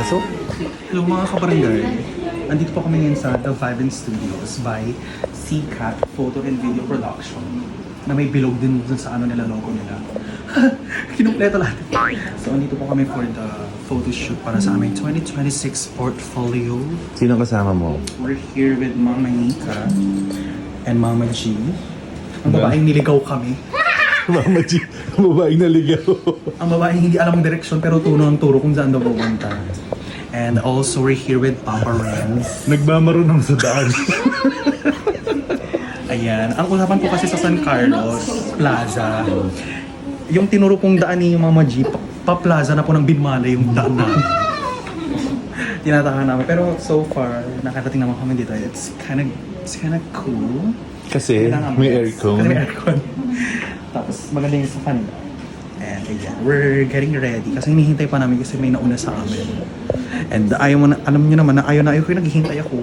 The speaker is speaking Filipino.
pasok? Hello mga kabarangay. Andito po kami ngayon sa The Vibe Studios by CCAT Photo and Video Production na may bilog din dun sa ano nila, logo nila. Kinumpleto lahat. So andito po kami for the photo shoot para sa aming 2026 portfolio. Sino kasama mo? We're here with Mama Nika and Mama G. Ang babaeng niligaw kami. Mama G, ang babaeng naligaw. Ang babaeng hindi alam ang direksyon pero tuno ang turo kung saan daw pupunta. And also we're here with Papa Renz. Nagmamarunong sa daan. Ayan. Ang usapan po kasi sa San Carlos Plaza, yung tinuro pong daan ni Mama G, pa-plaza na po ng Bimala yung daan namin. Tinatahan namin. Pero so far, nakarating naman kami dito. It's kind of cool. Kasi may aircon. Kasi may aircon. Tapos maganda yung sa kanila. And ayan, we're getting ready. Kasi hinihintay pa namin kasi may nauna sa amin. And ayaw mo na, alam niyo naman na ayaw ko yung naghihintay ako.